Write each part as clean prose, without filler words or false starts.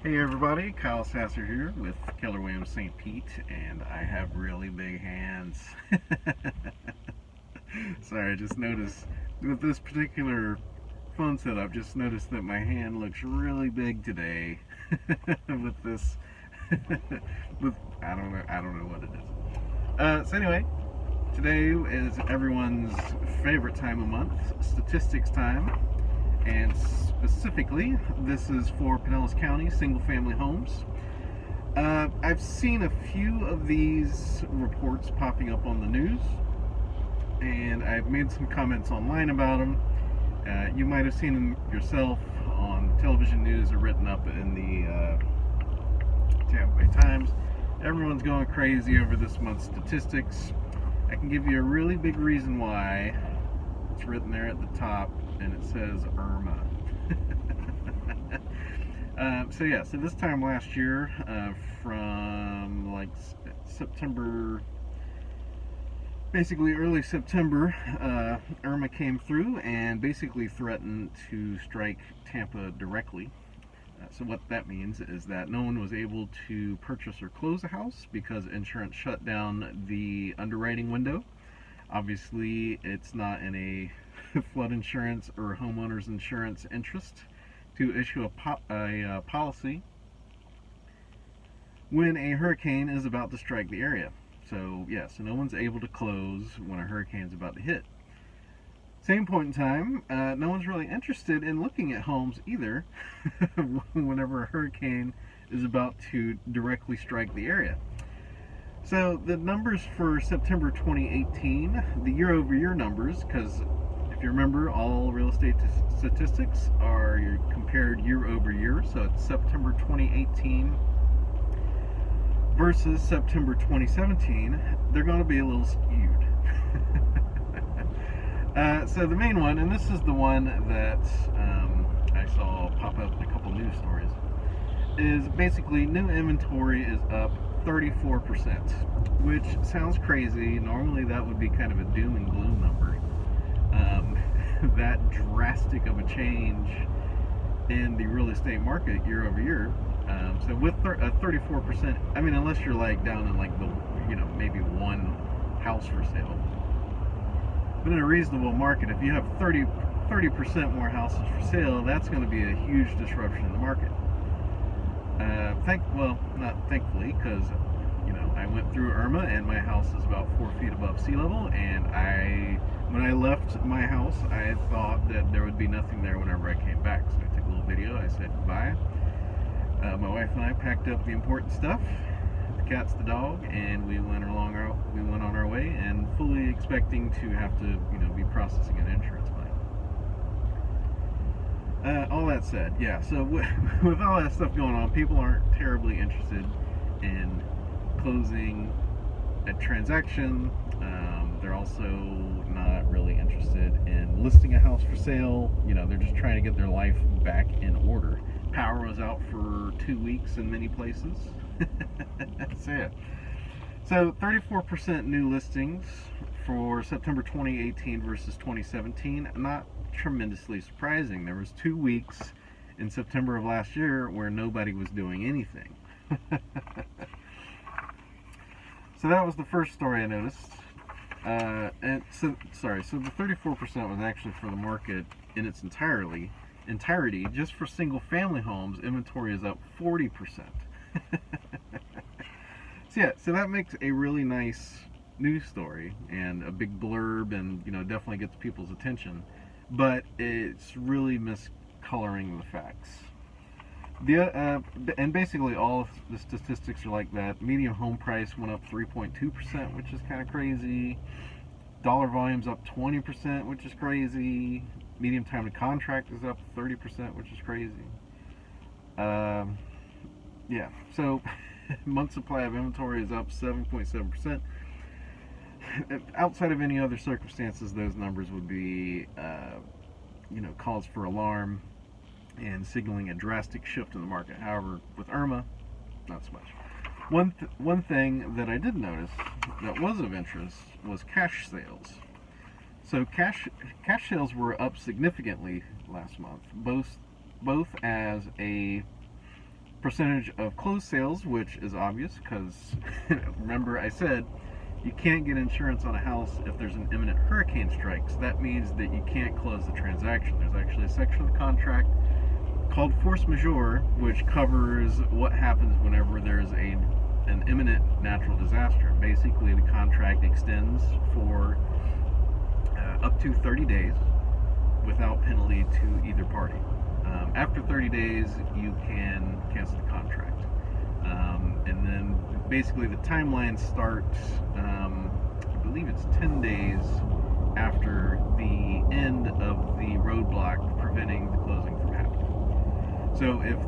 Hey everybody, Kyle Sasser here with Keller Williams St. Pete, and I have really big hands. Sorry, I just noticed with this particular phone setup, just noticed that my hand looks really big today with this, with, I don't know what it is. So anyway, today is everyone's favorite time of month, statistics time. And specifically, this is for Pinellas County single-family homes. I've seen a few of these reports popping up on the news, and I've made some comments online about them. You might have seen them yourself on television news or written up in the Tampa Bay Times. Everyone's going crazy over this month's statistics. I can give you a really big reason why. It's written there at the top, and it says Irma. So this time last year, from like September, basically early September, Irma came through and basically threatened to strike Tampa directly. So what that means is that no one was able to purchase or close a house because insurance shut down the underwriting window. Obviously, it's not in a flood insurance or homeowners insurance interest to issue a policy when a hurricane is about to strike the area. So so no one's able to close when a hurricane's about to hit. Same point in time, no one's really interested in looking at homes either whenever a hurricane is about to directly strike the area. So the numbers for September 2018, the year-over-year numbers, because if you remember, all real estate statistics are compared year-over-year, so it's September 2018 versus September 2017, they're going to be a little skewed. So the main one, and this is the one that I saw pop up in a couple news stories, is basically new inventory is up 34%, which sounds crazy. Normally that would be kind of a doom and gloom number. That drastic of a change in the real estate market year over year. So with a 34%, I mean, unless you're like down in like the, maybe one house for sale. But in a reasonable market, if you have 30% more houses for sale, that's going to be a huge disruption in the market. Not thankfully, because I went through Irma and my house is about 4 feet above sea level, and when I left my house, I thought that there would be nothing there whenever I came back. So I took a little video. I said goodbye. My wife and I packed up the important stuff, the cats, the dog, and we went on our way, and fully expecting to have to be processing an insurance claim. All that said, so with all that stuff going on, people aren't terribly interested in closing a transaction. They're also not really interested in listing a house for sale. They're just trying to get their life back in order. Power was out for 2 weeks in many places. That's it. So 34% new listings for September 2018 versus 2017. Not tremendously surprising. There was 2 weeks in September of last year where nobody was doing anything. So that was the first story I noticed. So the 34% was actually for the market in its entirety. Just for single family homes, inventory is up 40%. So that makes a really nice news story and a big blurb, and definitely gets people's attention, but it's really miscoloring the facts. And basically all of the statistics are like that. Median home price went up 3.2%, which is kind of crazy. Dollar volume's up 20%, which is crazy. Median time to contract is up 30%, which is crazy. So month supply of inventory is up 7.7%. Outside of any other circumstances, those numbers would be, cause for alarm and signaling a drastic shift in the market. However, with Irma, not so much. One thing that I did notice that was of interest was cash sales. So cash sales were up significantly last month, both as a percentage of closed sales, which is obvious because remember I said you can't get insurance on a house if there's an imminent hurricane strike. So that means that you can't close the transaction. There's actually a section of the contract called force majeure, which covers what happens whenever there's an imminent natural disaster. Basically, the contract extends for up to 30 days without penalty to either party. After 30 days, you can cancel the contract. And then basically the timeline starts, I believe it's 10 days after the end of the roadblock preventing the closing from happening. So if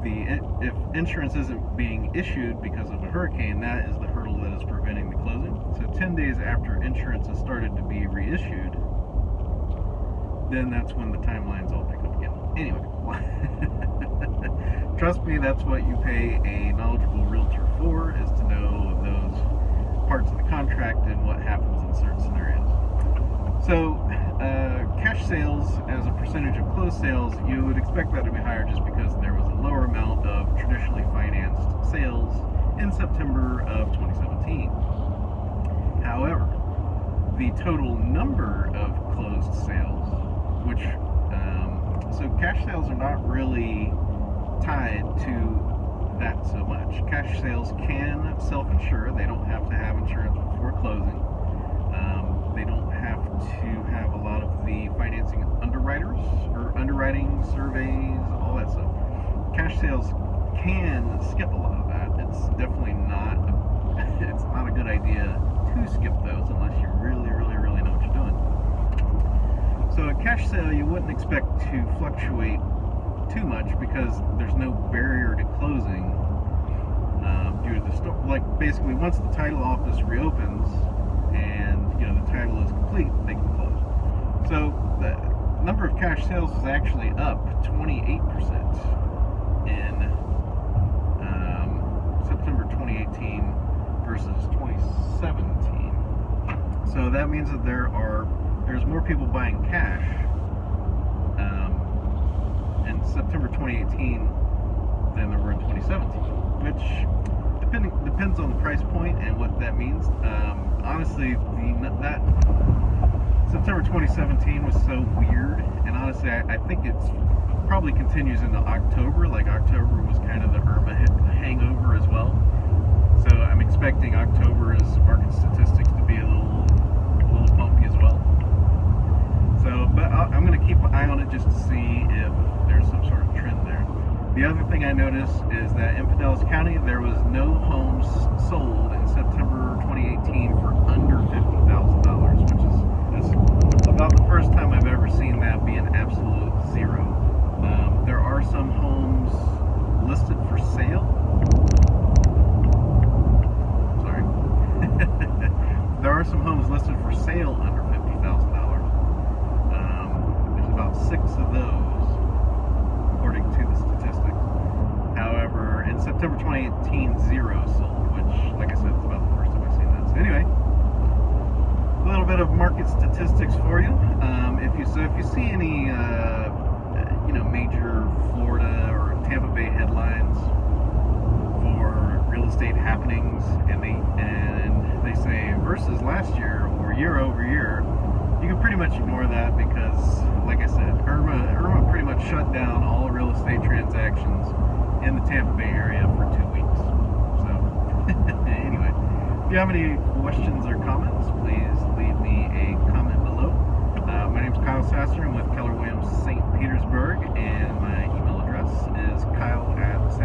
insurance isn't being issued because of a hurricane, that is the hurdle that is preventing the closing. So 10 days after insurance has started to be reissued, then that's when the timelines all pick up again. Anyway, trust me, that's what you pay a knowledgeable realtor for, is to know those parts of the contract and what happens in certain scenarios. So cash sales as a percentage of closed sales, you would expect that to be higher just because there was a lower amount of traditionally financed sales in September of 2017. However, the total number of closed sales, which so cash sales are not really tied to that so much. Cash sales can self-insure. They don't have to have insurance before closing. They don't have to have a lot of the financing underwriters or underwriting surveys, all that stuff. Cash sales can skip a lot of that. It's definitely not it's not a good idea to skip those unless you really know what you're doing. So a cash sale you wouldn't expect to fluctuate too much because there's no barrier to closing due to the like basically once the title office reopens and the title is complete, they can close. So the number of cash sales is actually up 28% in September 2018 versus 2017. So that means that there's more people buying cash in September 2018 than there were in 2017, which depends on the price point and what that means. Honestly, that September 2017 was so weird, and honestly, I think it's probably continues into October. Like October was kind of the Irma hangover as well. So I'm expecting October's market statistics to be a little bumpy as well. So, but I'm going to keep an eye on it just to see if there's some sort of trend there. The other thing I noticed is that in Pinellas County, there was no homes sold in September 2018 for under $50,000, which is about the first time I've ever seen that be an absolute zero. There are some homes listed for sale. Sorry. There are some homes listed for sale under $50,000. There's about 6 of those, according to the statistics. However, in September 2018, 0 sold, which, like I said, is about the first time I've seen that. So anyway, a little bit of market statistics for you. If you see any, major Florida or Tampa Bay headlines for real estate happenings, and they say versus last year or year over year, you can pretty much ignore that because, like I said, Irma pretty much shut down all real estate transactions in the Tampa Bay area for 2 weeks. So, anyway, if you have any questions or comments, please leave me a comment below. My name is Kyle Sasser. I'm with Keller Williams St. Petersburg, and my email address is kyle@stpetersburg.com.